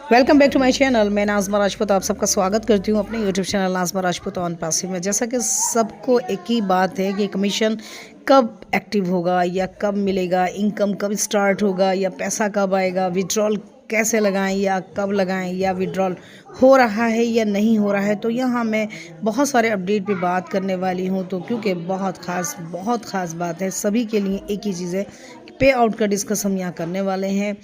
Welcome back to my channel. मैं नाज़मा राजपूत आप सबका स्वागत करती हूँ अपने YouTube channel Nazma Rajput on passive में। जैसा कि सबको एक ही बात है कि कमीशन कब एक्टिव होगा या कब मिलेगा, इनकम कब स्टार्ट होगा या पैसा कब आएगा, विड्रॉल कैसे लगाएं या कब लगाएं, या विड्रॉल हो रहा है या नहीं हो रहा है। तो यहाँ मैं बहुत सारे अपडेट पे बात करने वाली हूँ, तो क्योंकि बहुत ख़ास बात है सभी के लिए। एक ही चीज़ है, पे आउट का डिस्कस हम यहाँ करने वाले हैं।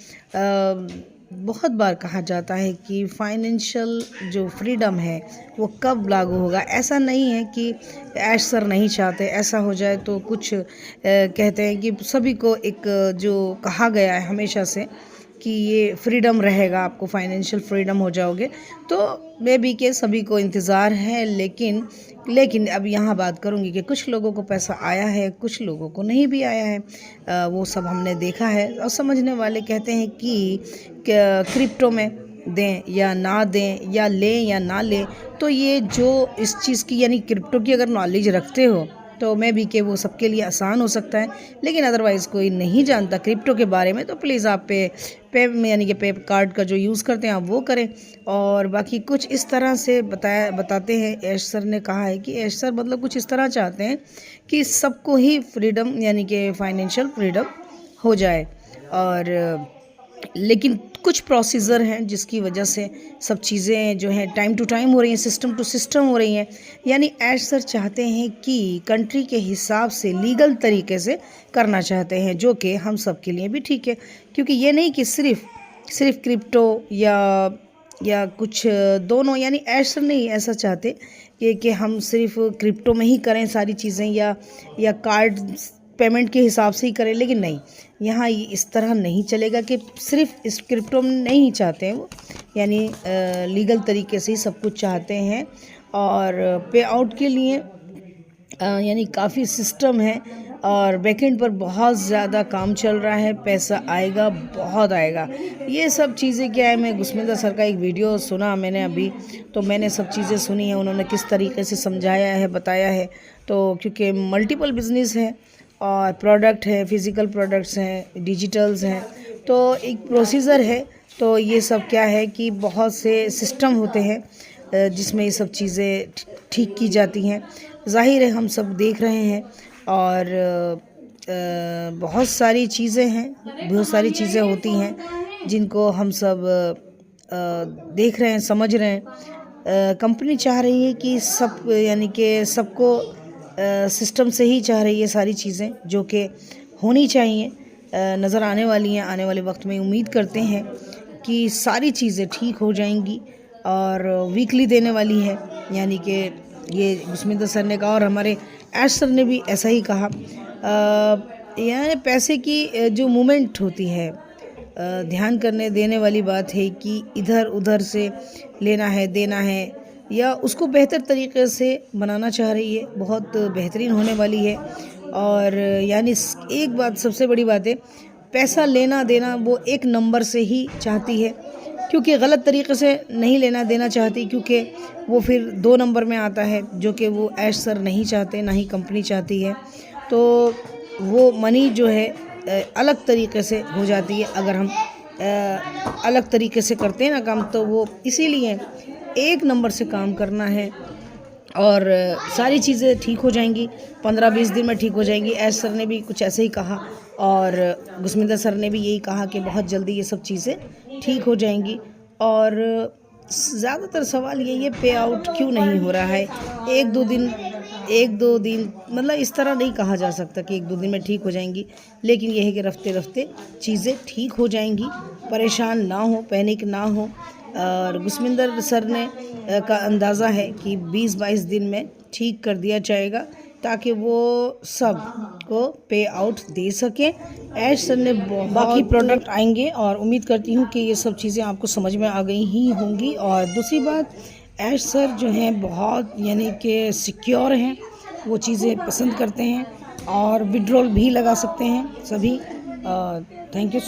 बहुत बार कहा जाता है कि फाइनेंशियल जो फ्रीडम है वो कब लागू होगा। ऐसा नहीं है कि ऐश सर नहीं चाहते ऐसा हो जाए, तो कुछ कहते हैं कि सभी को एक जो कहा गया है हमेशा से कि ये फ्रीडम रहेगा, आपको फाइनेंशियल फ्रीडम हो जाओगे। तो मे बी के सभी को इंतज़ार है, लेकिन अब यहाँ बात करूँगी कि कुछ लोगों को पैसा आया है, कुछ लोगों को नहीं भी आया है। वो सब हमने देखा है। और समझने वाले कहते हैं कि क्रिप्टो में दें या ना दें, या लें या ना लें। तो ये जो इस चीज़ की यानी क्रिप्टो की अगर नॉलेज रखते हो तो मैं भी कि वो सबके लिए आसान हो सकता है, लेकिन अदरवाइज़ कोई नहीं जानता क्रिप्टो के बारे में तो प्लीज़ आप पे यानी कि पे कार्ड का जो यूज़ करते हैं आप वो करें। और बाकी कुछ इस तरह से बताते हैं। ऐश सर ने कहा है कि ऐश सर मतलब कुछ इस तरह चाहते हैं कि सबको ही फ्रीडम यानी कि फाइनेंशियल फ्रीडम हो जाए। और लेकिन कुछ प्रोसीजर हैं जिसकी वजह से सब चीज़ें जो हैं टाइम टू टाइम हो रही हैं, सिस्टम टू सिस्टम हो रही हैं। यानी ऐश सर चाहते हैं कि कंट्री के हिसाब से लीगल तरीके से करना चाहते हैं, जो कि हम सब के लिए भी ठीक है। क्योंकि ये नहीं कि सिर्फ क्रिप्टो या कुछ दोनों, यानी ऐश सर नहीं ऐसा चाहते कि हम सिर्फ क्रिप्टो में ही करें सारी चीज़ें या कार्ड पेमेंट के हिसाब से ही करें। लेकिन नहीं, यहाँ इस तरह नहीं चलेगा कि सिर्फ इस क्रिप्टो में नहीं चाहते हैं वो, यानी लीगल तरीके से ही सब कुछ चाहते हैं। और पे आउट के लिए यानी काफ़ी सिस्टम है और बैकएंड पर बहुत ज़्यादा काम चल रहा है। पैसा आएगा, बहुत आएगा। ये सब चीज़ें क्या है, मैं गुस्मिंदा सर का एक वीडियो सुना मैंने अभी, तो मैंने सब चीज़ें सुनी हैं, उन्होंने किस तरीके से समझाया है, बताया है। तो क्योंकि मल्टीपल बिजनेस है और प्रोडक्ट है, फिज़िकल प्रोडक्ट्स हैं, डिजिटल्स हैं, तो एक प्रोसीजर है। तो ये सब क्या है कि बहुत से सिस्टम होते हैं जिसमें ये सब चीज़ें ठीक की जाती हैं। ज़ाहिर है हम सब देख रहे हैं और बहुत सारी चीज़ें हैं, बहुत सारी चीज़ें होती हैं जिनको हम सब देख रहे हैं, समझ रहे हैं। कंपनी चाह रही है कि सब यानी कि सबको सिस्टम से ही चाह रही है सारी चीज़ें, जो कि होनी चाहिए, नज़र आने वाली हैं। आने वाले वक्त में उम्मीद करते हैं कि सारी चीज़ें ठीक हो जाएंगी। और वीकली देने वाली है, यानी कि ये गुस्मिंदा सर ने कहा और हमारे ऐश सर ने भी ऐसा ही कहा। यानी पैसे की जो मूवमेंट होती है, ध्यान करने देने वाली बात है कि इधर उधर से लेना है, देना है, या उसको बेहतर तरीके से बनाना चाह रही है, बहुत बेहतरीन होने वाली है। और यानी एक बात सबसे बड़ी बात है, पैसा लेना देना वो एक नंबर से ही चाहती है, क्योंकि गलत तरीके से नहीं लेना देना चाहती, क्योंकि वो फिर 2 नंबर में आता है, जो कि वो ऐश सर नहीं चाहते, ना ही कंपनी चाहती है। तो वो मनी जो है अलग तरीके से हो जाती है। अगर हम अलग तरीके से करते हैं ना काम, तो वो इसीलिए एक नंबर से काम करना है और सारी चीज़ें ठीक हो जाएंगी, 15-20 दिन में ठीक हो जाएंगी। ऐश सर ने भी कुछ ऐसे ही कहा और गुस्मिंदा सर ने भी यही कहा कि बहुत जल्दी ये सब चीज़ें ठीक हो जाएंगी। और ज़्यादातर सवाल ये पे आउट क्यों नहीं हो रहा है। एक दो दिन मतलब इस तरह नहीं कहा जा सकता कि 1-2 दिन में ठीक हो जाएंगी, लेकिन यह है कि रफ्ते रफ्ते चीज़ें ठीक हो जाएंगी। परेशान ना हो, पैनिक ना हो। और गुस्मिंदर सर ने का अंदाज़ा है कि 20-22 दिन में ठीक कर दिया जाएगा, ताकि वो सब को पे आउट दे सकें। ऐश सर ने बाकी प्रोडक्ट आएंगे और उम्मीद करती हूँ कि ये सब चीज़ें आपको समझ में आ गई ही होंगी। और दूसरी बात, ऐश सर जो हैं बहुत यानी कि सिक्योर हैं, वो चीज़ें पसंद करते हैं और विड्रॉल भी लगा सकते हैं सभी। Thank you.